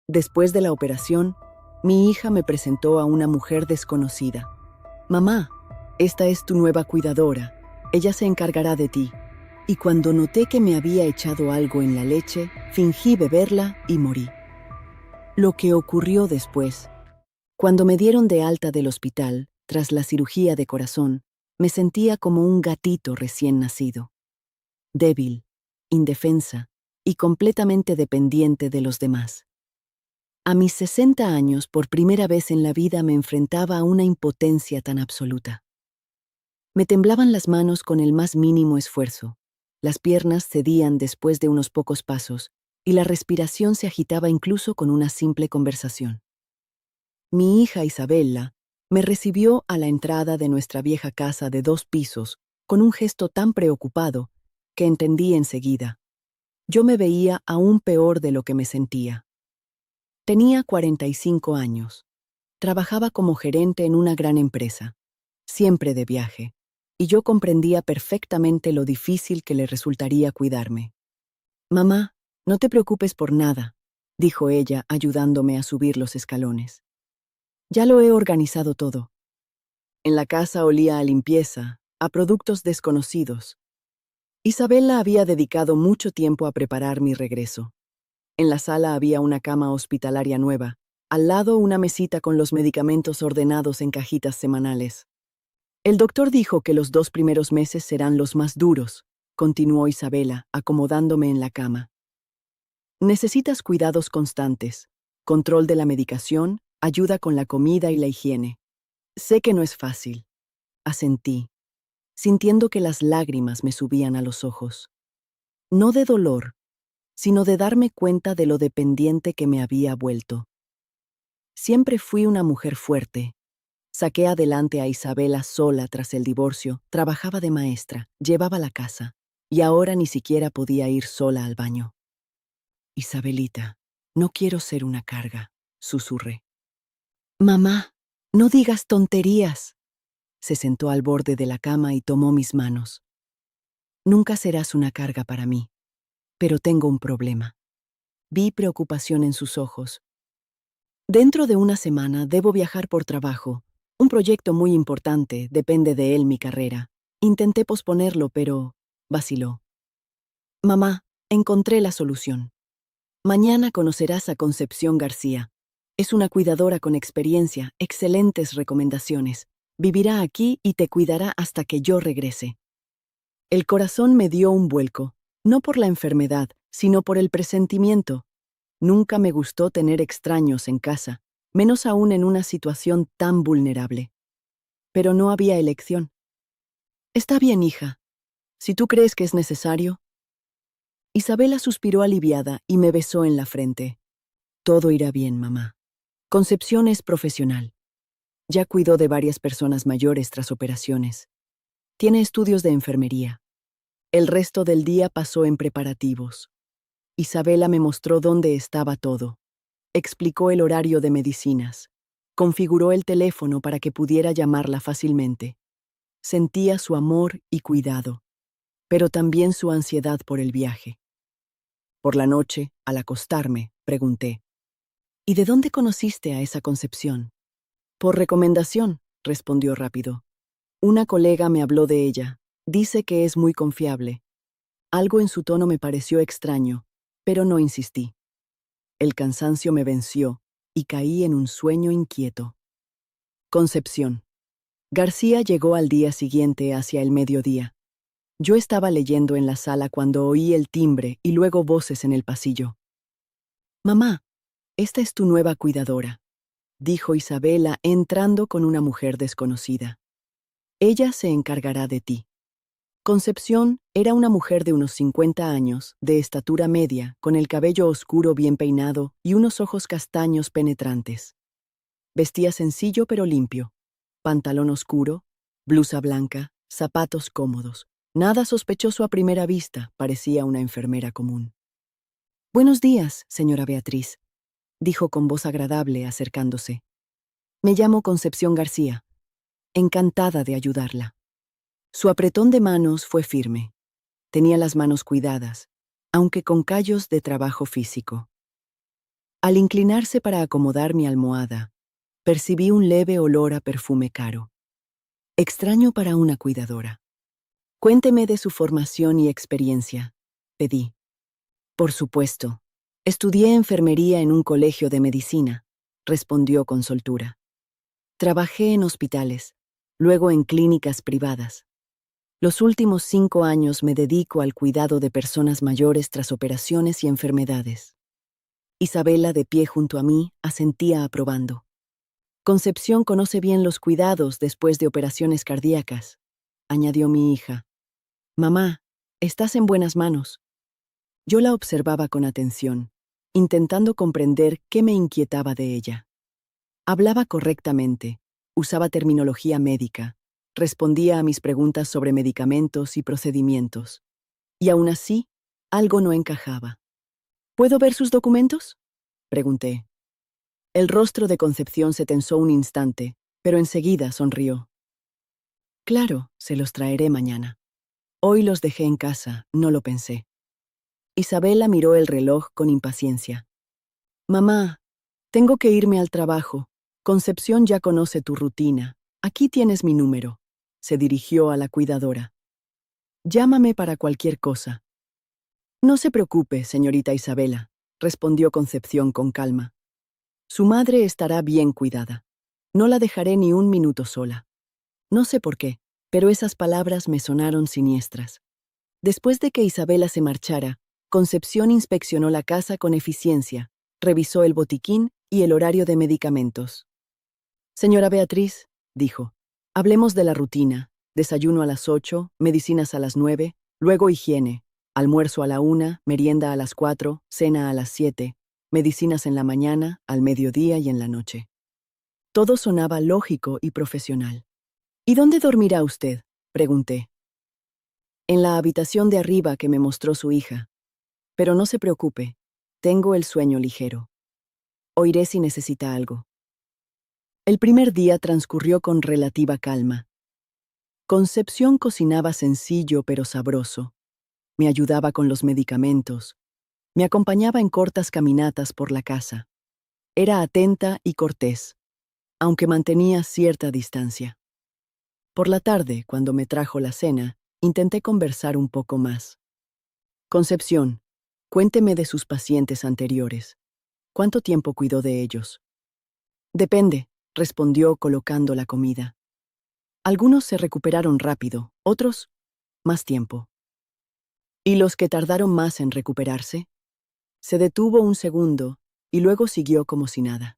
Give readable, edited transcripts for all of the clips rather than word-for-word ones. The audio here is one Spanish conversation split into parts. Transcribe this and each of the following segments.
Después de la operación, mi hija me presentó a una mujer desconocida. Mamá, esta es tu nueva cuidadora. Ella se encargará de ti. Y cuando noté que me había echado algo en la leche, fingí beberla y morí. Lo que ocurrió después, cuando me dieron de alta del hospital, tras la cirugía de corazón, me sentía como un gatito recién nacido. Débil, indefensa y completamente dependiente de los demás. A mis 60 años, por primera vez en la vida, me enfrentaba a una impotencia tan absoluta. Me temblaban las manos con el más mínimo esfuerzo, las piernas cedían después de unos pocos pasos, y la respiración se agitaba incluso con una simple conversación. Mi hija Isabella me recibió a la entrada de nuestra vieja casa de 2 pisos con un gesto tan preocupado que entendí enseguida. Yo me veía aún peor de lo que me sentía. Tenía 45 años. Trabajaba como gerente en una gran empresa, siempre de viaje, y yo comprendía perfectamente lo difícil que le resultaría cuidarme. «Mamá, no te preocupes por nada», dijo ella, ayudándome a subir los escalones. «Ya lo he organizado todo». En la casa olía a limpieza, a productos desconocidos. Isabella había dedicado mucho tiempo a preparar mi regreso. En la sala había una cama hospitalaria nueva, al lado una mesita con los medicamentos ordenados en cajitas semanales. «El doctor dijo que los 2 primeros meses serán los más duros», continuó Isabella, acomodándome en la cama. «Necesitas cuidados constantes, control de la medicación, ayuda con la comida y la higiene. Sé que no es fácil», asentí, sintiendo que las lágrimas me subían a los ojos. No de dolor, sino de darme cuenta de lo dependiente que me había vuelto. Siempre fui una mujer fuerte. Saqué adelante a Isabella sola tras el divorcio, trabajaba de maestra, llevaba la casa, y ahora ni siquiera podía ir sola al baño. «Isabelita, no quiero ser una carga», susurré. «Mamá, no digas tonterías». Se sentó al borde de la cama y tomó mis manos. «Nunca serás una carga para mí, pero tengo un problema». Vi preocupación en sus ojos. «Dentro de una semana debo viajar por trabajo. Un proyecto muy importante, depende de él mi carrera. Intenté posponerlo, pero vaciló. Mamá, encontré la solución. Mañana conocerás a Concepción García. Es una cuidadora con experiencia, excelentes recomendaciones. Vivirá aquí y te cuidará hasta que yo regrese». El corazón me dio un vuelco, no por la enfermedad, sino por el presentimiento. Nunca me gustó tener extraños en casa, menos aún en una situación tan vulnerable. Pero no había elección. «Está bien, hija. Si tú crees que es necesario». Isabella suspiró aliviada y me besó en la frente. «Todo irá bien, mamá. Concepción es profesional. Ya cuidó de varias personas mayores tras operaciones. Tiene estudios de enfermería. El resto del día pasó en preparativos. Isabella me mostró dónde estaba todo. Explicó el horario de medicinas. Configuró el teléfono para que pudiera llamarla fácilmente. Sentía su amor y cuidado, pero también su ansiedad por el viaje. Por la noche, al acostarme, pregunté: «¿Y de dónde conociste a esa Concepción?» «Por recomendación», respondió rápido. «Una colega me habló de ella. Dice que es muy confiable». Algo en su tono me pareció extraño, pero no insistí. El cansancio me venció y caí en un sueño inquieto. Concepción. García llegó al día siguiente hacia el mediodía. Yo estaba leyendo en la sala cuando oí el timbre y luego voces en el pasillo. «Mamá, esta es tu nueva cuidadora», dijo Isabella entrando con una mujer desconocida. «Ella se encargará de ti». Concepción era una mujer de unos 50 años, de estatura media, con el cabello oscuro bien peinado y unos ojos castaños penetrantes. Vestía sencillo pero limpio. Pantalón oscuro, blusa blanca, zapatos cómodos. Nada sospechoso a primera vista, parecía una enfermera común. «Buenos días, señora Beatriz», dijo con voz agradable acercándose. «Me llamo Concepción García. Encantada de ayudarla». Su apretón de manos fue firme. Tenía las manos cuidadas, aunque con callos de trabajo físico. Al inclinarse para acomodar mi almohada, percibí un leve olor a perfume caro. Extraño para una cuidadora. Cuénteme de su formación y experiencia, pedí. Por supuesto. Estudié enfermería en un colegio de medicina, respondió con soltura. Trabajé en hospitales, luego en clínicas privadas. Los últimos 5 años me dedico al cuidado de personas mayores tras operaciones y enfermedades. Isabela, de pie junto a mí, asentía aprobando. Concepción conoce bien los cuidados después de operaciones cardíacas, añadió mi hija. Mamá, estás en buenas manos. Yo la observaba con atención, intentando comprender qué me inquietaba de ella. Hablaba correctamente, usaba terminología médica, respondía a mis preguntas sobre medicamentos y procedimientos. Y aún así, algo no encajaba. ¿Puedo ver sus documentos?, pregunté. El rostro de Concepción se tensó un instante, pero enseguida sonrió. Claro, se los traeré mañana. Hoy los dejé en casa, no lo pensé. Isabela miró el reloj con impaciencia. Mamá, tengo que irme al trabajo. Concepción ya conoce tu rutina. Aquí tienes mi número. Se dirigió a la cuidadora. Llámame para cualquier cosa. No se preocupe, señorita Isabela, respondió Concepción con calma. Su madre estará bien cuidada. No la dejaré ni un minuto sola. No sé por qué, pero esas palabras me sonaron siniestras. Después de que Isabela se marchara, Concepción inspeccionó la casa con eficiencia, revisó el botiquín y el horario de medicamentos. Señora Beatriz, dijo, hablemos de la rutina. Desayuno a las 8, medicinas a las 9, luego higiene, almuerzo a la 1, merienda a las 4, cena a las 7, medicinas en la mañana, al mediodía y en la noche. Todo sonaba lógico y profesional. ¿Y dónde dormirá usted?, pregunté. En la habitación de arriba que me mostró su hija. Pero no se preocupe, tengo el sueño ligero. Oiré si necesita algo. El primer día transcurrió con relativa calma. Concepción cocinaba sencillo pero sabroso. Me ayudaba con los medicamentos. Me acompañaba en cortas caminatas por la casa. Era atenta y cortés, aunque mantenía cierta distancia. Por la tarde, cuando me trajo la cena, intenté conversar un poco más. Concepción, cuénteme de sus pacientes anteriores. ¿Cuánto tiempo cuidó de ellos? Depende, respondió colocando la comida. Algunos se recuperaron rápido, otros, más tiempo. ¿Y los que tardaron más en recuperarse? Se detuvo un segundo y luego siguió como si nada.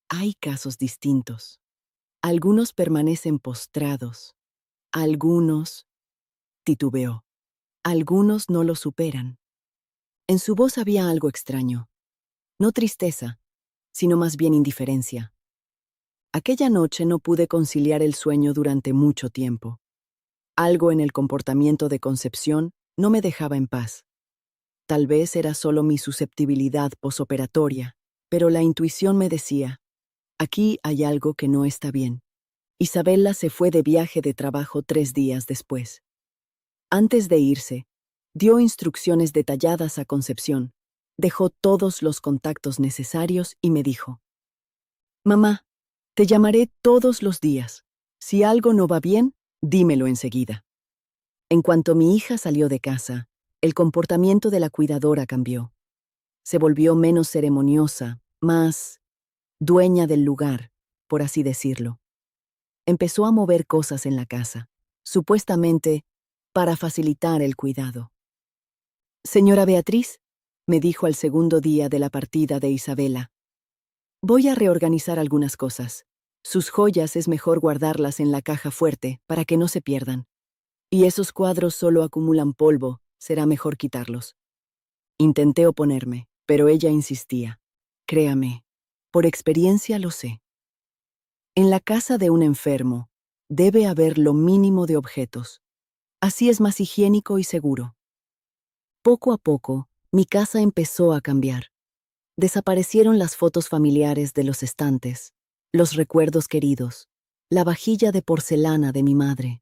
Hay casos distintos. Algunos permanecen postrados. Algunos, titubeó. Algunos no lo superan. En su voz había algo extraño. No tristeza, sino más bien indiferencia. Aquella noche no pude conciliar el sueño durante mucho tiempo. Algo en el comportamiento de Concepción no me dejaba en paz. Tal vez era solo mi susceptibilidad posoperatoria, pero la intuición me decía, aquí hay algo que no está bien. Isabela se fue de viaje de trabajo 3 días después. Antes de irse, dio instrucciones detalladas a Concepción, dejó todos los contactos necesarios y me dijo, Mamá, te llamaré todos los días. Si algo no va bien, dímelo enseguida. En cuanto mi hija salió de casa, el comportamiento de la cuidadora cambió. Se volvió menos ceremoniosa, más dueña del lugar, por así decirlo. Empezó a mover cosas en la casa, supuestamente para facilitar el cuidado. Señora Beatriz, me dijo al segundo día de la partida de Isabela, voy a reorganizar algunas cosas. Sus joyas es mejor guardarlas en la caja fuerte para que no se pierdan. Y esos cuadros solo acumulan polvo, será mejor quitarlos. Intenté oponerme, pero ella insistía. Créame, por experiencia lo sé. En la casa de un enfermo debe haber lo mínimo de objetos. Así es más higiénico y seguro. Poco a poco, mi casa empezó a cambiar. Desaparecieron las fotos familiares de los estantes, los recuerdos queridos, la vajilla de porcelana de mi madre.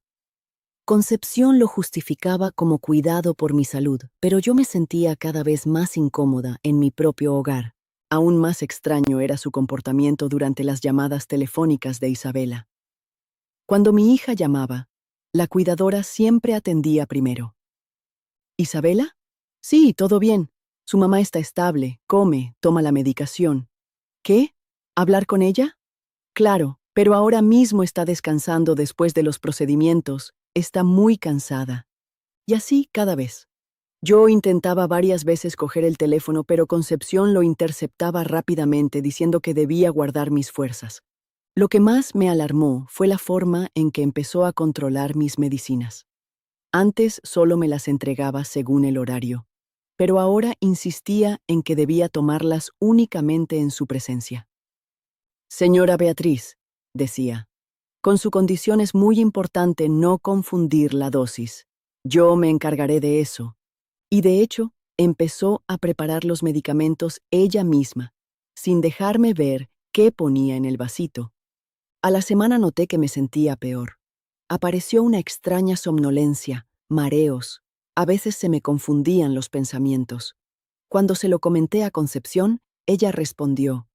Concepción lo justificaba como cuidado por mi salud, pero yo me sentía cada vez más incómoda en mi propio hogar, Aún más extraño era su comportamiento durante las llamadas telefónicas de Isabela. Cuando mi hija llamaba, la cuidadora siempre atendía primero. ¿Isabela? Sí, todo bien. Su mamá está estable, come, toma la medicación. ¿Qué? ¿Hablar con ella? Claro, pero ahora mismo está descansando después de los procedimientos. Está muy cansada. Y así cada vez. Yo intentaba varias veces coger el teléfono, pero Concepción lo interceptaba rápidamente, diciendo que debía guardar mis fuerzas. Lo que más me alarmó fue la forma en que empezó a controlar mis medicinas. Antes solo me las entregaba según el horario, pero ahora insistía en que debía tomarlas únicamente en su presencia. Señora Beatriz, decía, con su condición es muy importante no confundir la dosis. Yo me encargaré de eso. Y de hecho, empezó a preparar los medicamentos ella misma, sin dejarme ver qué ponía en el vasito. A la semana noté que me sentía peor. Apareció una extraña somnolencia, mareos. A veces se me confundían los pensamientos. Cuando se lo comenté a Concepción, ella respondió: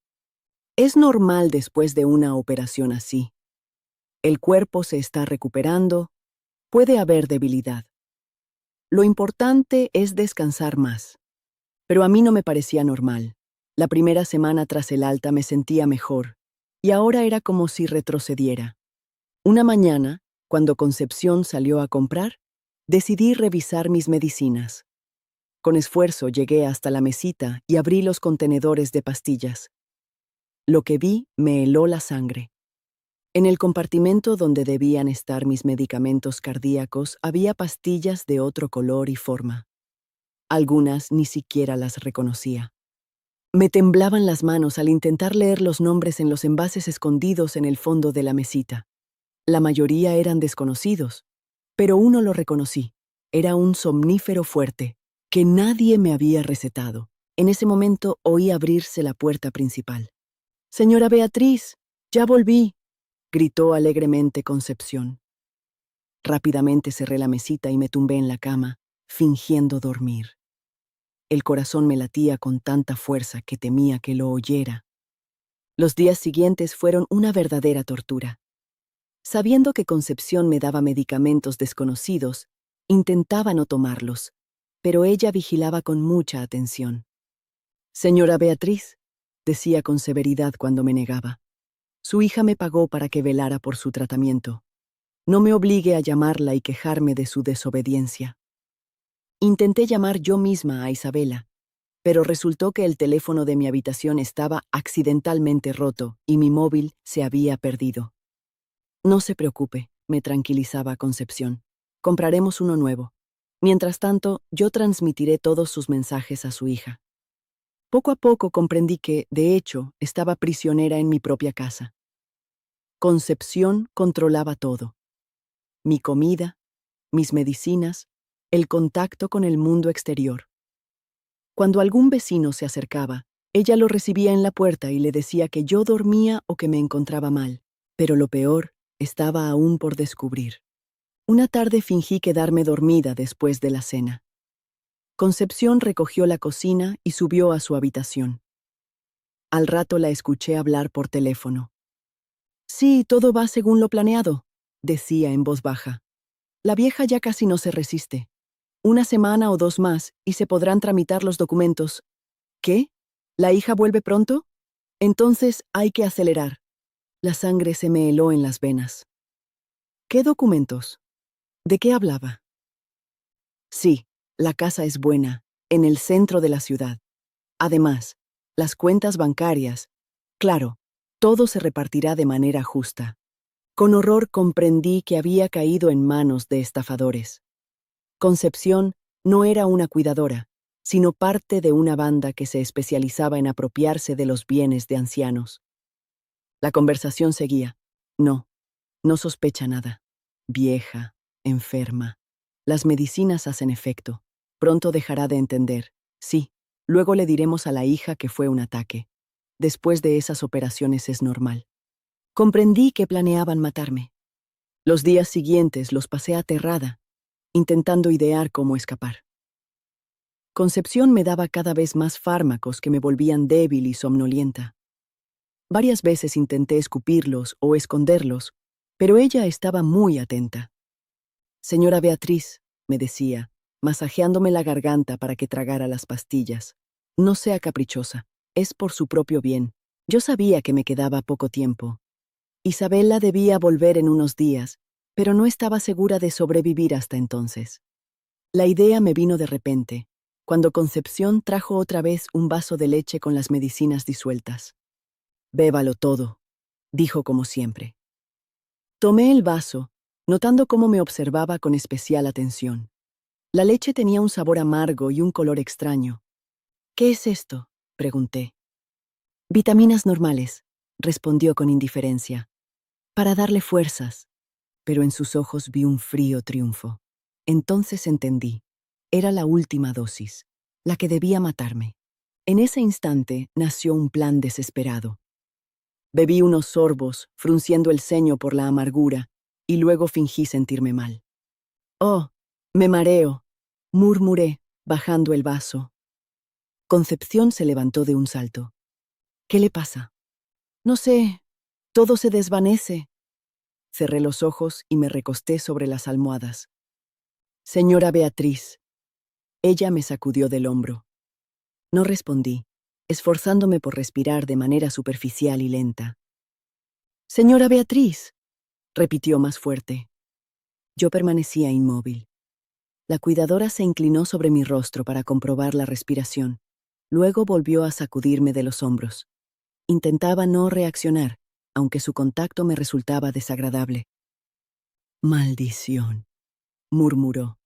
«Es normal después de una operación así. El cuerpo se está recuperando, puede haber debilidad. Lo importante es descansar más». Pero a mí no me parecía normal. La primera semana tras el alta me sentía mejor, y ahora era como si retrocediera. Una mañana, cuando Concepción salió a comprar, decidí revisar mis medicinas. Con esfuerzo llegué hasta la mesita y abrí los contenedores de pastillas. Lo que vi me heló la sangre. En el compartimento donde debían estar mis medicamentos cardíacos había pastillas de otro color y forma. Algunas ni siquiera las reconocía. Me temblaban las manos al intentar leer los nombres en los envases escondidos en el fondo de la mesita. La mayoría eran desconocidos, pero uno lo reconocí. Era un somnífero fuerte, que nadie me había recetado. En ese momento oí abrirse la puerta principal. «Señora Beatriz, ya volví», gritó alegremente Concepción. Rápidamente cerré la mesita y me tumbé en la cama, fingiendo dormir. El corazón me latía con tanta fuerza que temía que lo oyera. Los días siguientes fueron una verdadera tortura. Sabiendo que Concepción me daba medicamentos desconocidos, intentaba no tomarlos, pero ella vigilaba con mucha atención. «Señora Beatriz», decía con severidad cuando me negaba, «su hija me pagó para que velara por su tratamiento. No me obligue a llamarla y quejarme de su desobediencia». Intenté llamar yo misma a Isabela, pero resultó que el teléfono de mi habitación estaba accidentalmente roto y mi móvil se había perdido. «No se preocupe», me tranquilizaba Concepción. «Compraremos uno nuevo. Mientras tanto, yo transmitiré todos sus mensajes a su hija». Poco a poco comprendí que, de hecho, estaba prisionera en mi propia casa. Concepción controlaba todo: mi comida, mis medicinas, el contacto con el mundo exterior. Cuando algún vecino se acercaba, ella lo recibía en la puerta y le decía que yo dormía o que me encontraba mal. Pero lo peor estaba aún por descubrir. Una tarde fingí quedarme dormida después de la cena. Concepción recogió la cocina y subió a su habitación. Al rato la escuché hablar por teléfono. «Sí, todo va según lo planeado», decía en voz baja. «La vieja ya casi no se resiste. Una semana o dos más y se podrán tramitar los documentos». «¿Qué? ¿La hija vuelve pronto? Entonces hay que acelerar». La sangre se me heló en las venas. «¿Qué documentos? ¿De qué hablaba?» «Sí, la casa es buena, en el centro de la ciudad. Además, las cuentas bancarias, claro, todo se repartirá de manera justa». Con horror comprendí que había caído en manos de estafadores. Concepción no era una cuidadora, sino parte de una banda que se especializaba en apropiarse de los bienes de ancianos. La conversación seguía. «No, no sospecha nada. Vieja, enferma. Las medicinas hacen efecto. Pronto dejará de entender. Sí, luego le diremos a la hija que fue un ataque. Después de esas operaciones es normal». Comprendí que planeaban matarme. Los días siguientes los pasé aterrada, intentando idear cómo escapar. Concepción me daba cada vez más fármacos que me volvían débil y somnolienta. Varias veces intenté escupirlos o esconderlos, pero ella estaba muy atenta. Señora Beatriz, me decía, masajeándome la garganta para que tragara las pastillas, no sea caprichosa, es por su propio bien. Yo sabía que me quedaba poco tiempo. Isabela debía volver en unos días, pero no estaba segura de sobrevivir hasta entonces. La idea me vino de repente, cuando Concepción trajo otra vez un vaso de leche con las medicinas disueltas. Bébalo todo, dijo como siempre. Tomé el vaso, notando cómo me observaba con especial atención. La leche tenía un sabor amargo y un color extraño. ¿Qué es esto?, pregunté. Vitaminas normales, respondió con indiferencia, para darle fuerzas, pero en sus ojos vi un frío triunfo. Entonces entendí. Era la última dosis, la que debía matarme. En ese instante nació un plan desesperado. Bebí unos sorbos, frunciendo el ceño por la amargura, y luego fingí sentirme mal. «Oh, me mareo», murmuré, bajando el vaso. Concepción se levantó de un salto. «¿Qué le pasa?» «No sé, todo se desvanece». Cerré los ojos y me recosté sobre las almohadas. «Señora Beatriz». Ella me sacudió del hombro. No respondí, esforzándome por respirar de manera superficial y lenta. «Señora Beatriz», repitió más fuerte. Yo permanecía inmóvil. La cuidadora se inclinó sobre mi rostro para comprobar la respiración. Luego volvió a sacudirme de los hombros. Intentaba no reaccionar, aunque su contacto me resultaba desagradable. «Maldición», murmuró.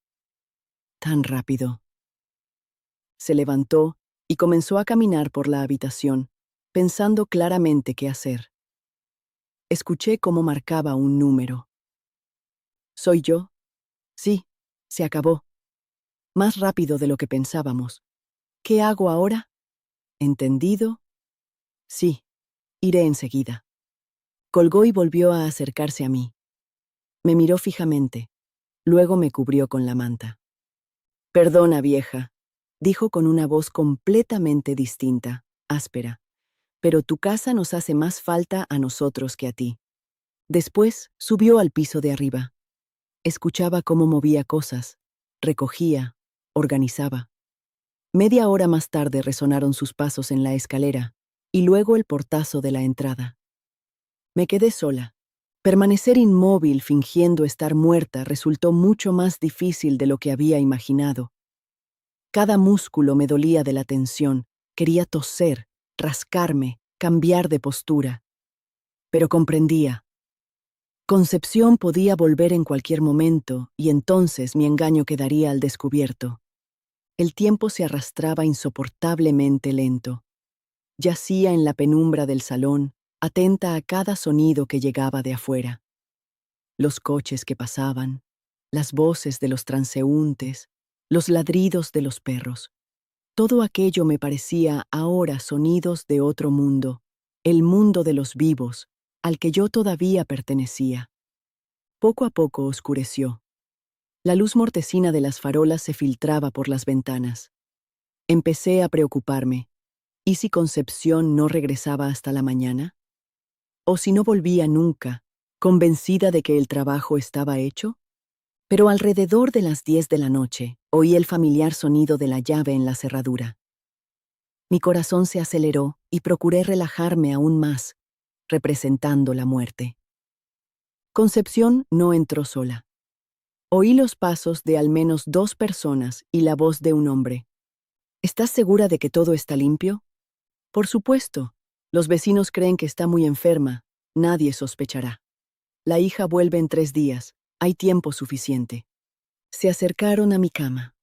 «Tan rápido». Se levantó y comenzó a caminar por la habitación, pensando claramente qué hacer. Escuché cómo marcaba un número. ¿Soy yo? Sí, se acabó. Más rápido de lo que pensábamos. ¿Qué hago ahora? ¿Entendido? Sí, iré enseguida. Colgó y volvió a acercarse a mí. Me miró fijamente. Luego me cubrió con la manta. «Perdona, vieja», dijo con una voz completamente distinta, áspera, «pero tu casa nos hace más falta a nosotros que a ti». Después subió al piso de arriba. Escuchaba cómo movía cosas, recogía, organizaba. Media hora más tarde resonaron sus pasos en la escalera y luego el portazo de la entrada. Me quedé sola. Permanecer inmóvil fingiendo estar muerta resultó mucho más difícil de lo que había imaginado. Cada músculo me dolía de la tensión, quería toser, rascarme, cambiar de postura. Pero comprendía. Concepción podía volver en cualquier momento y entonces mi engaño quedaría al descubierto. El tiempo se arrastraba insoportablemente lento. Yacía en la penumbra del salón, atenta a cada sonido que llegaba de afuera. Los coches que pasaban, las voces de los transeúntes, los ladridos de los perros. Todo aquello me parecía ahora sonidos de otro mundo, el mundo de los vivos, al que yo todavía pertenecía. Poco a poco oscureció. La luz mortecina de las farolas se filtraba por las ventanas. Empecé a preocuparme. ¿Y si Concepción no regresaba hasta la mañana? ¿O si no volvía nunca, convencida de que el trabajo estaba hecho? Pero alrededor de las 10 de la noche, oí el familiar sonido de la llave en la cerradura. Mi corazón se aceleró y procuré relajarme aún más, representando la muerte. Concepción no entró sola. Oí los pasos de al menos 2 personas y la voz de un hombre. ¿Estás segura de que todo está limpio? Por supuesto. Los vecinos creen que está muy enferma. Nadie sospechará. La hija vuelve en 3 días. Hay tiempo suficiente. Se acercaron a mi cama.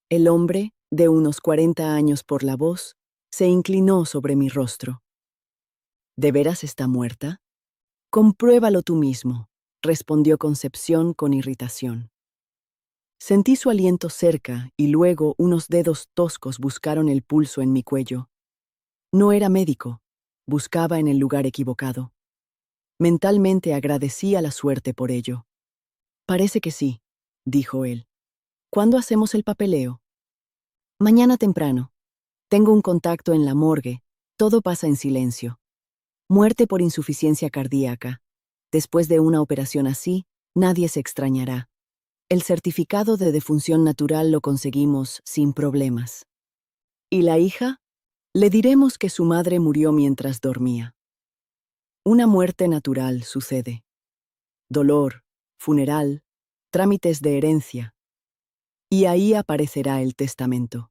El hombre, de unos 40 años por la voz, se inclinó sobre mi rostro. ¿De veras está muerta? Compruébalo tú mismo, respondió Concepción con irritación. Sentí su aliento cerca y luego unos dedos toscos buscaron el pulso en mi cuello. No era médico, buscaba en el lugar equivocado. Mentalmente agradecí a la suerte por ello. Parece que sí, dijo él. ¿Cuándo hacemos el papeleo? Mañana temprano. Tengo un contacto en la morgue. Todo pasa en silencio. Muerte por insuficiencia cardíaca. Después de una operación así, nadie se extrañará. El certificado de defunción natural lo conseguimos sin problemas. ¿Y la hija? Le diremos que su madre murió mientras dormía. Una muerte natural sucede. Dolor, funeral, trámites de herencia. Y ahí aparecerá el testamento.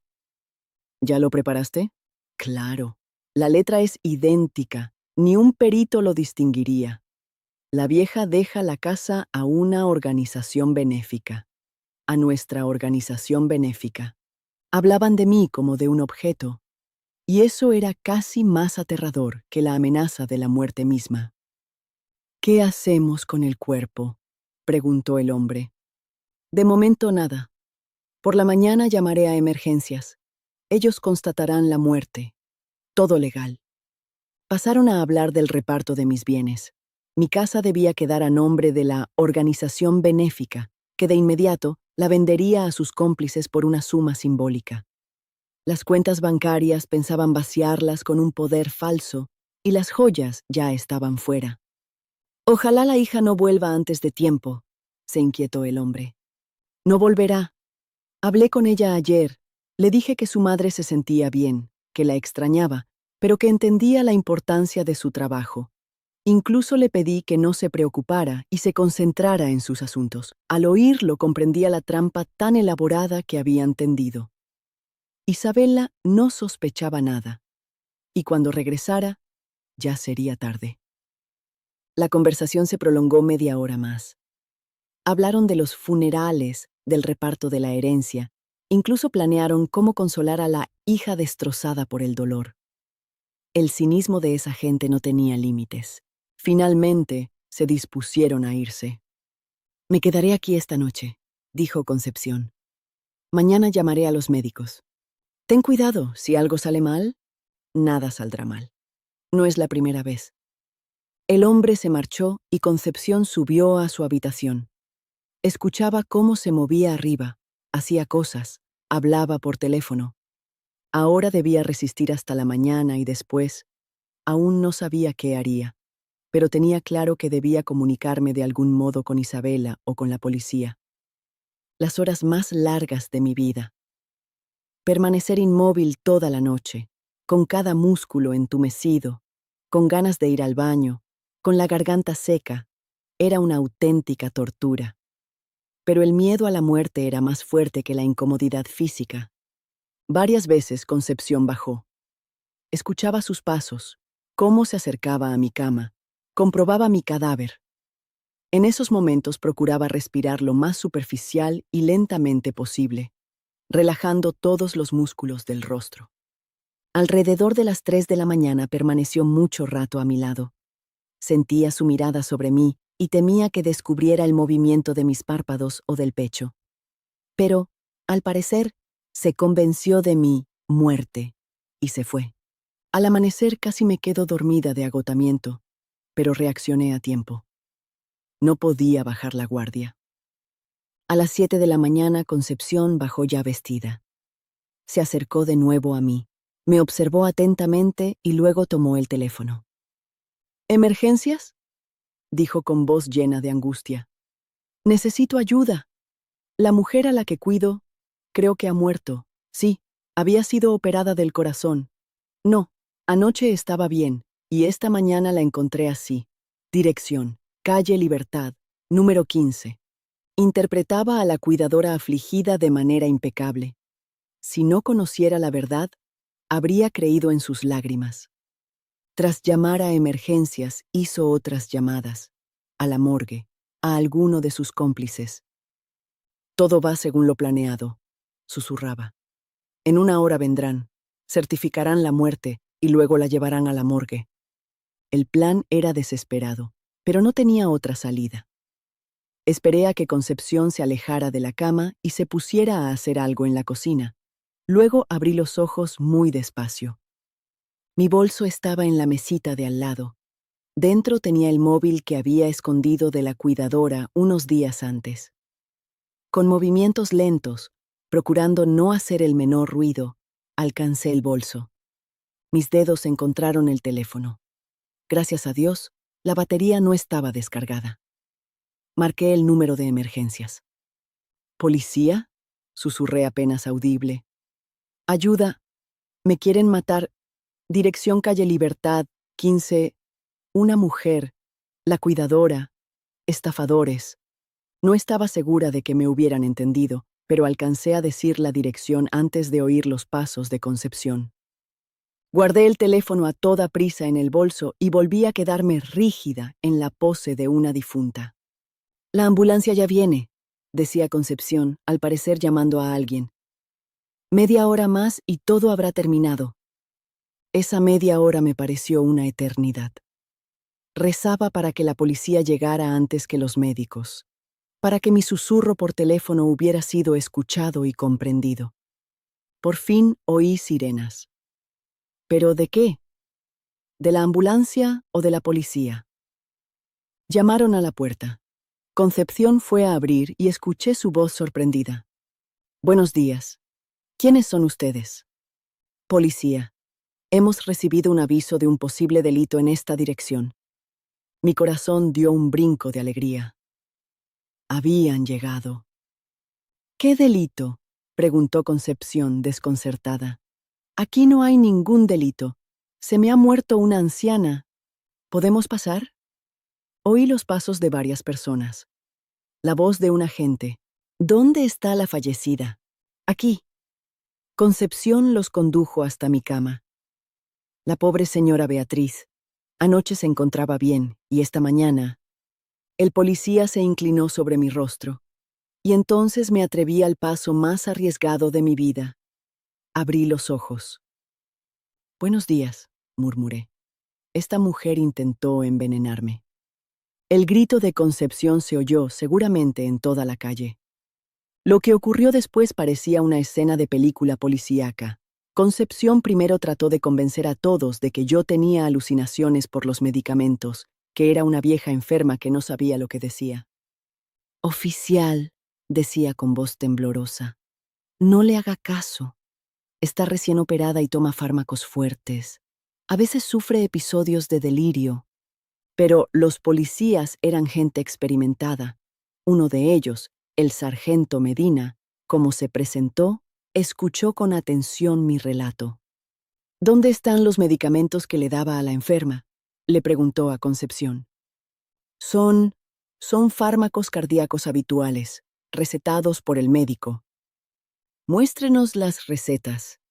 ¿Ya lo preparaste? Claro. La letra es idéntica. Ni un perito lo distinguiría. La vieja deja la casa a una organización benéfica. A nuestra organización benéfica. Hablaban de mí como de un objeto. Y eso era casi más aterrador que la amenaza de la muerte misma. ¿Qué hacemos con el cuerpo?, preguntó el hombre. De momento nada. Por la mañana llamaré a emergencias. Ellos constatarán la muerte. Todo legal. Pasaron a hablar del reparto de mis bienes. Mi casa debía quedar a nombre de la organización benéfica, que de inmediato la vendería a sus cómplices por una suma simbólica. Las cuentas bancarias pensaban vaciarlas con un poder falso, y las joyas ya estaban fuera. Ojalá la hija no vuelva antes de tiempo, se inquietó el hombre. No volverá. Hablé con ella ayer. Le dije que su madre se sentía bien, que la extrañaba, pero que entendía la importancia de su trabajo. Incluso le pedí que no se preocupara y se concentrara en sus asuntos. Al oírlo comprendía la trampa tan elaborada que habían tendido. Isabela no sospechaba nada, y cuando regresara, ya sería tarde. La conversación se prolongó media hora más. Hablaron de los funerales, del reparto de la herencia, incluso planearon cómo consolar a la hija destrozada por el dolor. El cinismo de esa gente no tenía límites. Finalmente, se dispusieron a irse. Me quedaré aquí esta noche, dijo Concepción. Mañana llamaré a los médicos. Ten cuidado, si algo sale mal, nada saldrá mal. No es la primera vez. El hombre se marchó y Concepción subió a su habitación. Escuchaba cómo se movía arriba, hacía cosas, hablaba por teléfono. Ahora debía resistir hasta la mañana y después, aún no sabía qué haría, pero tenía claro que debía comunicarme de algún modo con Isabela o con la policía. Las horas más largas de mi vida. Permanecer inmóvil toda la noche, con cada músculo entumecido, con ganas de ir al baño, con la garganta seca, era una auténtica tortura. Pero el miedo a la muerte era más fuerte que la incomodidad física. Varias veces Concepción bajó. Escuchaba sus pasos, cómo se acercaba a mi cama, comprobaba mi cadáver. En esos momentos procuraba respirar lo más superficial y lentamente posible, relajando todos los músculos del rostro. Alrededor de las 3 de la mañana permaneció mucho rato a mi lado. Sentía su mirada sobre mí y temía que descubriera el movimiento de mis párpados o del pecho. Pero, al parecer, se convenció de mi muerte y se fue. Al amanecer casi me quedo dormida de agotamiento, pero reaccioné a tiempo. No podía bajar la guardia. A las 7 de la mañana Concepción bajó ya vestida. Se acercó de nuevo a mí, me observó atentamente y luego tomó el teléfono. ¿Emergencias?, dijo con voz llena de angustia. Necesito ayuda. La mujer a la que cuido, creo que ha muerto. Sí, había sido operada del corazón. No, anoche estaba bien, y esta mañana la encontré así. Dirección, calle Libertad, número 15. Interpretaba a la cuidadora afligida de manera impecable. Si no conociera la verdad, habría creído en sus lágrimas. Tras llamar a emergencias, hizo otras llamadas, a la morgue, a alguno de sus cómplices. Todo va según lo planeado, susurraba. En una hora vendrán, certificarán la muerte y luego la llevarán a la morgue. El plan era desesperado, pero no tenía otra salida. Esperé a que Concepción se alejara de la cama y se pusiera a hacer algo en la cocina. Luego abrí los ojos muy despacio. Mi bolso estaba en la mesita de al lado. Dentro tenía el móvil que había escondido de la cuidadora unos días antes. Con movimientos lentos, Procurando no hacer el menor ruido, alcancé el bolso. Mis dedos encontraron el teléfono. Gracias a Dios, la batería no estaba descargada. Marqué el número de emergencias. ¿Policía?, susurré apenas audible. Ayuda, me quieren matar. Dirección calle Libertad, 15. Una mujer, la cuidadora, estafadores. No estaba segura de que me hubieran entendido, pero alcancé a decir la dirección antes de oír los pasos de Concepción. Guardé el teléfono a toda prisa en el bolso y volví a quedarme rígida en la pose de una difunta. La ambulancia ya viene, decía Concepción, al parecer llamando a alguien. Media hora más y todo habrá terminado. Esa media hora me pareció una eternidad. Rezaba para que la policía llegara antes que los médicos, para que mi susurro por teléfono hubiera sido escuchado y comprendido. Por fin oí sirenas. ¿Pero de qué? ¿De la ambulancia o de la policía? Llamaron a la puerta. Concepción fue a abrir y escuché su voz sorprendida. Buenos días. ¿Quiénes son ustedes? Policía. Hemos recibido un aviso de un posible delito en esta dirección. Mi corazón dio un brinco de alegría. Habían llegado. ¿Qué delito?, preguntó Concepción, desconcertada. Aquí no hay ningún delito. Se me ha muerto una anciana. ¿Podemos pasar? Oí los pasos de varias personas. La voz de un agente. ¿Dónde está la fallecida? Aquí. Concepción los condujo hasta mi cama. La pobre señora Beatriz. Anoche se encontraba bien, y esta mañana. El policía se inclinó sobre mi rostro, y entonces me atreví al paso más arriesgado de mi vida. Abrí los ojos. Buenos días, murmuré. Esta mujer intentó envenenarme. El grito de Concepción se oyó seguramente en toda la calle. Lo que ocurrió después parecía una escena de película policíaca. Concepción primero trató de convencer a todos de que yo tenía alucinaciones por los medicamentos, que era una vieja enferma que no sabía lo que decía. Oficial, decía con voz temblorosa, no le haga caso. Está recién operada y toma fármacos fuertes. A veces sufre episodios de delirio. Pero los policías eran gente experimentada. Uno de ellos, el sargento Medina, como se presentó, escuchó con atención mi relato. ¿Dónde están los medicamentos que le daba a la enferma?, le preguntó a Concepción. Son fármacos cardíacos habituales, recetados por el médico. Muéstrenos las recetas.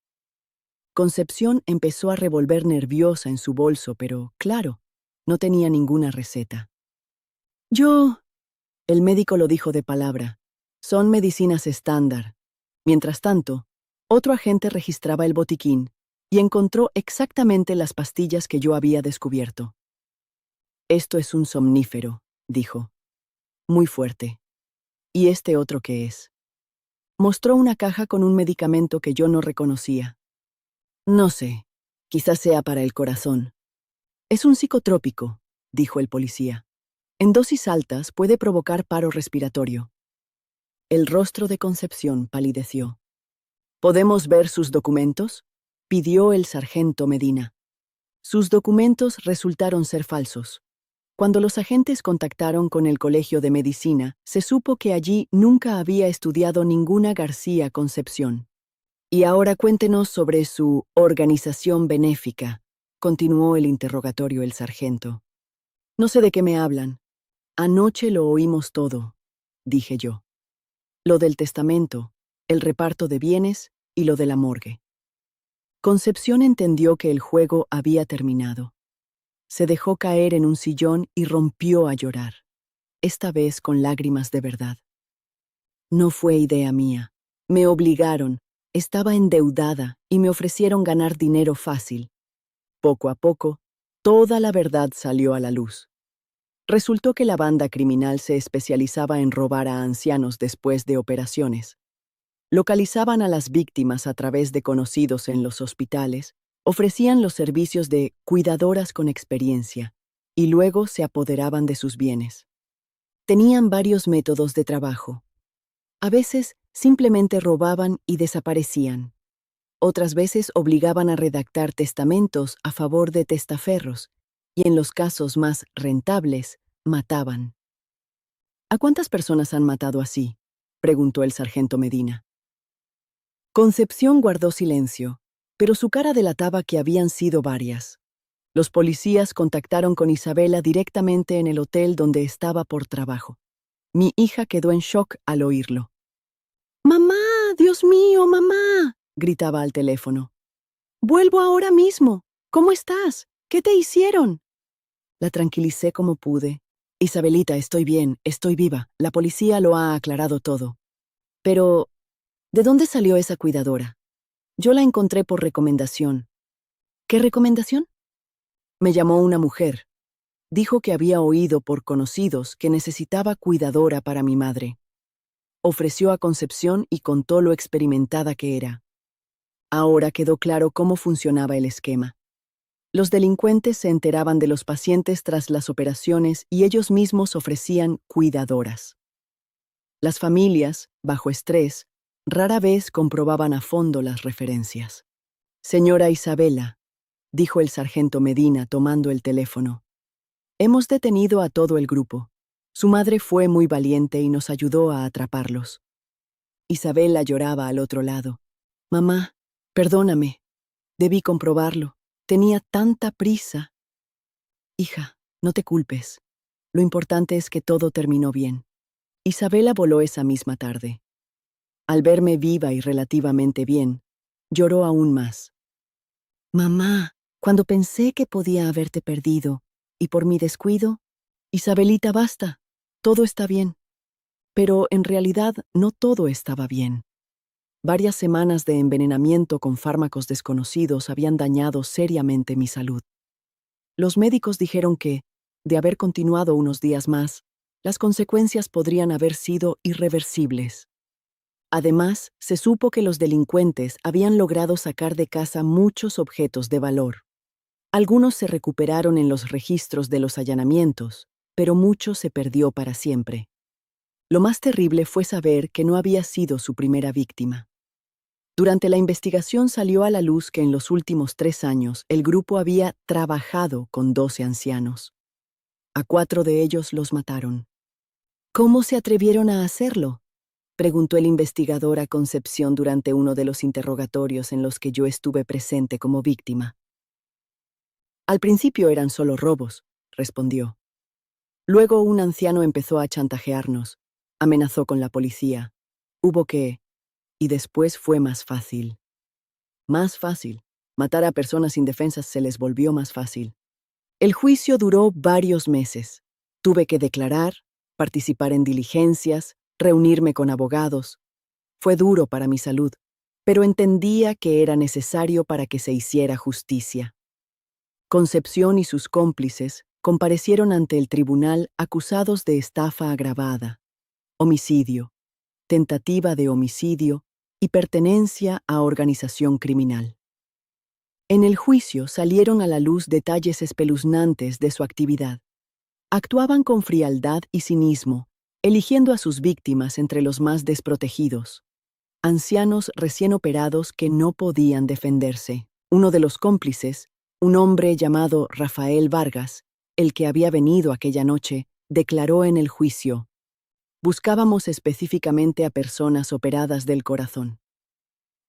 Concepción empezó a revolver nerviosa en su bolso, pero, claro, no tenía ninguna receta. El médico lo dijo de palabra, son medicinas estándar. Mientras tanto, otro agente registraba el botiquín y encontró exactamente las pastillas que yo había descubierto. Esto es un somnífero, dijo. Muy fuerte. ¿Y este otro qué es? Mostró una caja con un medicamento que yo no reconocía. No sé, quizás sea para el corazón. Es un psicotrópico, dijo el policía. En dosis altas puede provocar paro respiratorio. El rostro de Concepción palideció. ¿Podemos ver sus documentos?, pidió el sargento Medina. Sus documentos resultaron ser falsos. Cuando los agentes contactaron con el Colegio de Medicina, se supo que allí nunca había estudiado ninguna García Concepción. Y ahora cuéntenos sobre su organización benéfica, continuó el interrogatorio el sargento. No sé de qué me hablan. Anoche lo oímos todo, dije yo. Lo del testamento, el reparto de bienes y lo de la morgue. Concepción entendió que el juego había terminado. Se dejó caer en un sillón y rompió a llorar, esta vez con lágrimas de verdad. No fue idea mía. Me obligaron, estaba endeudada y me ofrecieron ganar dinero fácil. Poco a poco, toda la verdad salió a la luz. Resultó que la banda criminal se especializaba en robar a ancianos después de operaciones. Localizaban a las víctimas a través de conocidos en los hospitales, ofrecían los servicios de cuidadoras con experiencia y luego se apoderaban de sus bienes. Tenían varios métodos de trabajo. A veces simplemente robaban y desaparecían. Otras veces obligaban a redactar testamentos a favor de testaferros, y en los casos más rentables, mataban. ¿A cuántas personas han matado así?, preguntó el sargento Medina. Concepción guardó silencio, pero su cara delataba que habían sido varias. Los policías contactaron con Isabela directamente en el hotel donde estaba por trabajo. Mi hija quedó en shock al oírlo. «¡Mamá! ¡Dios mío, mamá!», gritaba al teléfono. «Vuelvo ahora mismo. ¿Cómo estás? ¿Qué te hicieron?». La tranquilicé como pude. «Isabelita, estoy bien, estoy viva. La policía lo ha aclarado todo». «Pero, ¿de dónde salió esa cuidadora?». «Yo la encontré por recomendación». «¿Qué recomendación?». «Me llamó una mujer. Dijo que había oído por conocidos que necesitaba cuidadora para mi madre. Ofreció a Concepción y contó lo experimentada que era. Ahora quedó claro cómo funcionaba el esquema. Los delincuentes se enteraban de los pacientes tras las operaciones y ellos mismos ofrecían cuidadoras. Las familias, bajo estrés, rara vez comprobaban a fondo las referencias. «Señora Isabela», dijo el sargento Medina tomando el teléfono, «hemos detenido a todo el grupo. Su madre fue muy valiente y nos ayudó a atraparlos». Isabela lloraba al otro lado. «Mamá, perdóname. Debí comprobarlo. Tenía tanta prisa». «Hija, no te culpes. Lo importante es que todo terminó bien». Isabela voló esa misma tarde. Al verme viva y relativamente bien, lloró aún más. «Mamá, cuando pensé que podía haberte perdido, y por mi descuido, Isabelita, basta, todo está bien». Pero en realidad no todo estaba bien. Varias semanas de envenenamiento con fármacos desconocidos habían dañado seriamente mi salud. Los médicos dijeron que, de haber continuado unos días más, las consecuencias podrían haber sido irreversibles. Además, se supo que los delincuentes habían logrado sacar de casa muchos objetos de valor. Algunos se recuperaron en los registros de los allanamientos, pero mucho se perdió para siempre. Lo más terrible fue saber que no había sido su primera víctima. Durante la investigación salió a la luz que en los últimos 3 años el grupo había trabajado con 12 ancianos. A 4 de ellos los mataron. «¿Cómo se atrevieron a hacerlo?», preguntó el investigador a Concepción durante uno de los interrogatorios en los que yo estuve presente como víctima. «Al principio eran solo robos», respondió. «Luego un anciano empezó a chantajearnos, amenazó con la policía. Hubo que... y después fue más fácil. Más fácil. Matar a personas indefensas se les volvió más fácil. El juicio duró varios meses. Tuve que declarar, participar en diligencias, reunirme con abogados. Fue duro para mi salud, pero entendía que era necesario para que se hiciera justicia». Concepción y sus cómplices comparecieron ante el tribunal acusados de estafa agravada, homicidio, tentativa de homicidio y pertenencia a organización criminal. En el juicio salieron a la luz detalles espeluznantes de su actividad. Actuaban con frialdad y cinismo, eligiendo a sus víctimas entre los más desprotegidos. Ancianos recién operados que no podían defenderse. Uno de los cómplices, un hombre llamado Rafael Vargas, el que había venido aquella noche, declaró en el juicio: «Buscábamos específicamente a personas operadas del corazón.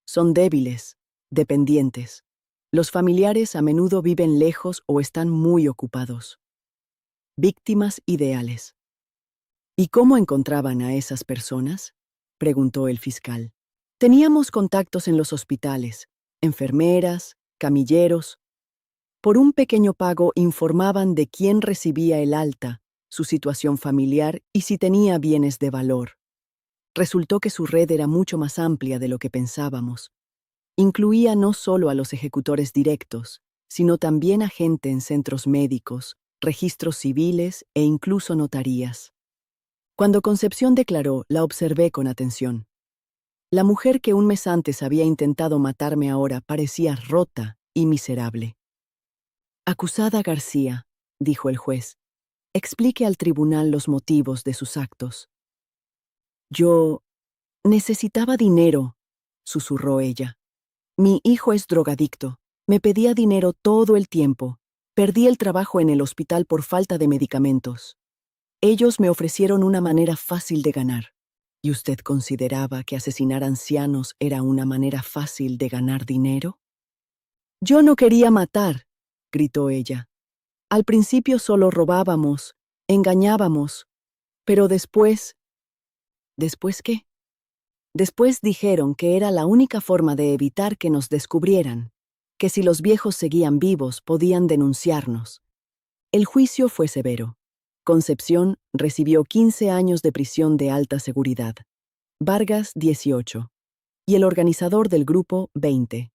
Son débiles, dependientes. Los familiares a menudo viven lejos o están muy ocupados. Víctimas ideales». «¿Y cómo encontraban a esas personas?», preguntó el fiscal. «Teníamos contactos en los hospitales, enfermeras, camilleros. Por un pequeño pago informaban de quién recibía el alta, su situación familiar y si tenía bienes de valor. Resultó que su red era mucho más amplia de lo que pensábamos. Incluía no solo a los ejecutores directos, sino también a gente en centros médicos, registros civiles e incluso notarías». Cuando Concepción declaró, la observé con atención. La mujer que un mes antes había intentado matarme ahora parecía rota y miserable. «Acusada García», dijo el juez, «explique al tribunal los motivos de sus actos». Yo Necesitaba dinero, susurró ella. Mi hijo es drogadicto. Me pedía dinero todo el tiempo. Perdí el trabajo en el hospital por falta de medicamentos. Ellos me ofrecieron una manera fácil de ganar. ¿Y usted consideraba que asesinar ancianos era una manera fácil de ganar dinero? Yo no quería matar, gritó ella. Al principio solo robábamos, engañábamos, pero después... ¿Después qué? Después dijeron que era la única forma de evitar que nos descubrieran, que si los viejos seguían vivos podían denunciarnos. El juicio fue severo. Concepción recibió 15 años de prisión de alta seguridad. Vargas, 18. Y el organizador del grupo, 20.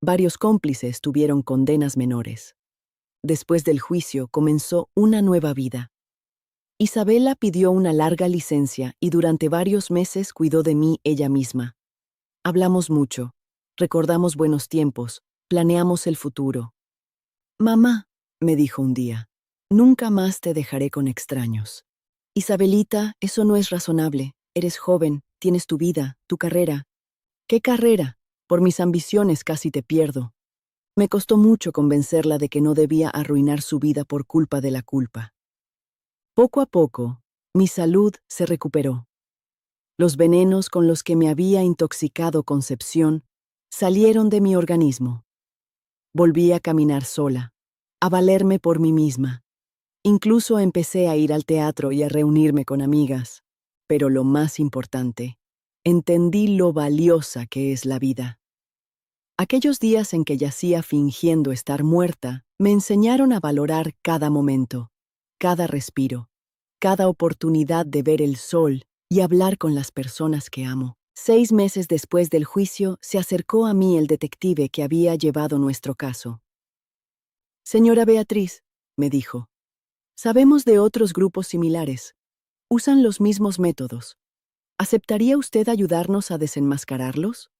Varios cómplices tuvieron condenas menores. Después del juicio comenzó una nueva vida. Isabela pidió una larga licencia y durante varios meses cuidó de mí ella misma. Hablamos mucho, recordamos buenos tiempos, planeamos el futuro. Mamá, me dijo un día, nunca más te dejaré con extraños. Isabelita, eso no es razonable. Eres joven, tienes tu vida, tu carrera. ¿Qué carrera? Por mis ambiciones casi te pierdo. Me costó mucho convencerla de que no debía arruinar su vida por culpa de la culpa. Poco a poco, mi salud se recuperó. Los venenos con los que me había intoxicado Concepción salieron de mi organismo. Volví a caminar sola, a valerme por mí misma. Incluso empecé a ir al teatro y a reunirme con amigas. Pero lo más importante, entendí lo valiosa que es la vida. Aquellos días en que yacía fingiendo estar muerta, me enseñaron a valorar cada momento, cada respiro, cada oportunidad de ver el sol y hablar con las personas que amo. 6 meses después del juicio, se acercó a mí el detective que había llevado nuestro caso. Señora Beatriz, me dijo, sabemos de otros grupos similares. Usan los mismos métodos. ¿Aceptaría usted ayudarnos a desenmascararlos?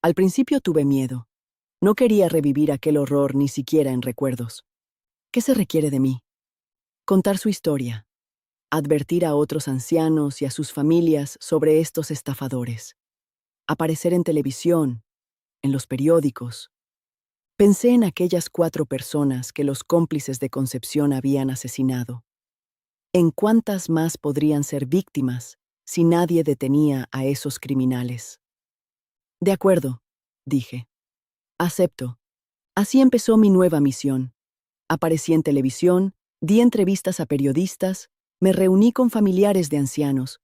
Al principio tuve miedo. No quería revivir aquel horror ni siquiera en recuerdos. ¿Qué se requiere de mí? Contar su historia. Advertir a otros ancianos y a sus familias sobre estos estafadores. Aparecer en televisión, en los periódicos. Pensé en aquellas 4 personas que los cómplices de Concepción habían asesinado. ¿En cuántas más podrían ser víctimas si nadie detenía a esos criminales? De acuerdo, dije. Acepto. Así empezó mi nueva misión. Aparecí en televisión, di entrevistas a periodistas, me reuní con familiares de ancianos,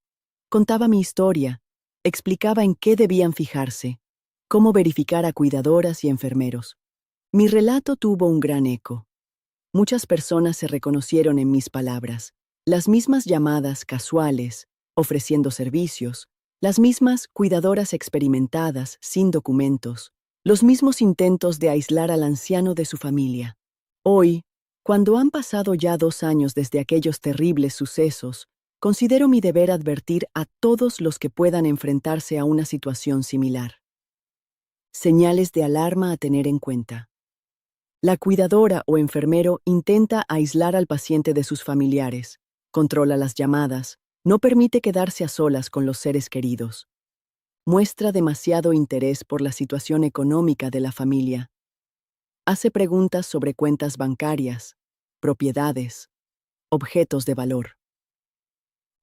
contaba mi historia, explicaba en qué debían fijarse, cómo verificar a cuidadoras y enfermeros. Mi relato tuvo un gran eco. Muchas personas se reconocieron en mis palabras, las mismas llamadas casuales, ofreciendo servicios, las mismas cuidadoras experimentadas, sin documentos, los mismos intentos de aislar al anciano de su familia. Hoy, cuando han pasado ya 2 años desde aquellos terribles sucesos, considero mi deber advertir a todos los que puedan enfrentarse a una situación similar. Señales de alarma a tener en cuenta. La cuidadora o enfermero intenta aislar al paciente de sus familiares, controla las llamadas, no permite quedarse a solas con los seres queridos. Muestra demasiado interés por la situación económica de la familia. Hace preguntas sobre cuentas bancarias, propiedades, objetos de valor.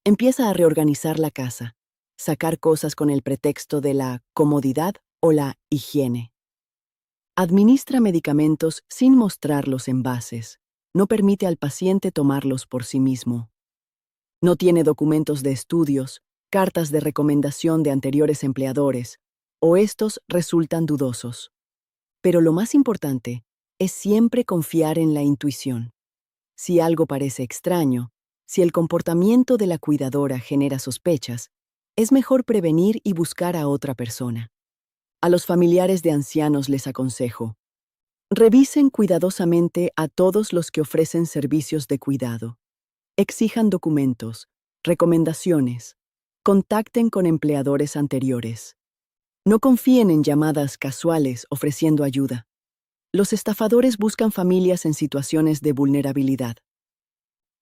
Empieza a reorganizar la casa, sacar cosas con el pretexto de la comodidad o la higiene. Administra medicamentos sin mostrar los envases. No permite al paciente tomarlos por sí mismo. No tiene documentos de estudios, cartas de recomendación de anteriores empleadores, o estos resultan dudosos. Pero lo más importante es siempre confiar en la intuición. Si algo parece extraño, si el comportamiento de la cuidadora genera sospechas, es mejor prevenir y buscar a otra persona. A los familiares de ancianos les aconsejo: revisen cuidadosamente a todos los que ofrecen servicios de cuidado. Exijan documentos, recomendaciones, contacten con empleadores anteriores. No confíen en llamadas casuales ofreciendo ayuda. Los estafadores buscan familias en situaciones de vulnerabilidad.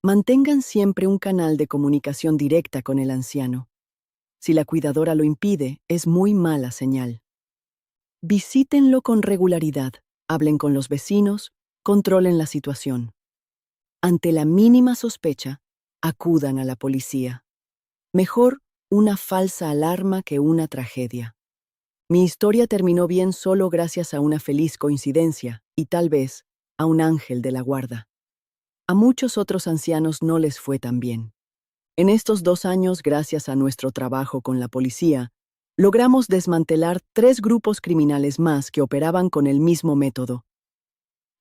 Mantengan siempre un canal de comunicación directa con el anciano. Si la cuidadora lo impide, es muy mala señal. Visítenlo con regularidad, hablen con los vecinos, controlen la situación. Ante la mínima sospecha, acudan a la policía. Mejor una falsa alarma que una tragedia. Mi historia terminó bien solo gracias a una feliz coincidencia y tal vez a un ángel de la guarda. A muchos otros ancianos no les fue tan bien. En estos 2 años, gracias a nuestro trabajo con la policía, logramos desmantelar 3 grupos criminales más que operaban con el mismo método.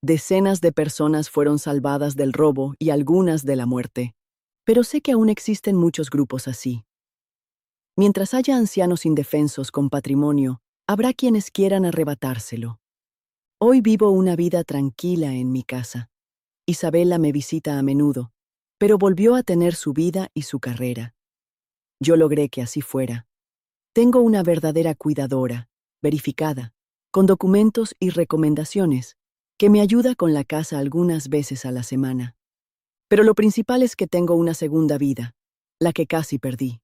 Decenas de personas fueron salvadas del robo y algunas de la muerte. Pero sé que aún existen muchos grupos así. Mientras haya ancianos indefensos con patrimonio, habrá quienes quieran arrebatárselo. Hoy vivo una vida tranquila en mi casa. Isabela me visita a menudo, pero volvió a tener su vida y su carrera. Yo logré que así fuera. Tengo una verdadera cuidadora, verificada, con documentos y recomendaciones, que me ayuda con la casa algunas veces a la semana. Pero lo principal es que tengo una segunda vida, la que casi perdí.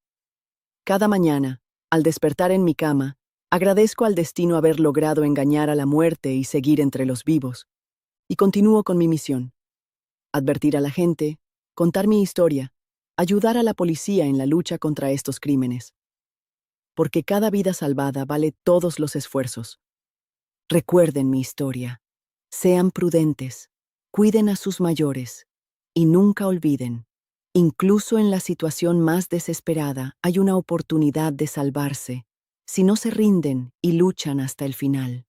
Cada mañana, al despertar en mi cama, agradezco al destino haber logrado engañar a la muerte y seguir entre los vivos. Y continúo con mi misión. Advertir a la gente, contar mi historia, ayudar a la policía en la lucha contra estos crímenes. Porque cada vida salvada vale todos los esfuerzos. Recuerden mi historia. Sean prudentes, cuiden a sus mayores y nunca olviden, incluso en la situación más desesperada hay una oportunidad de salvarse si no se rinden y luchan hasta el final.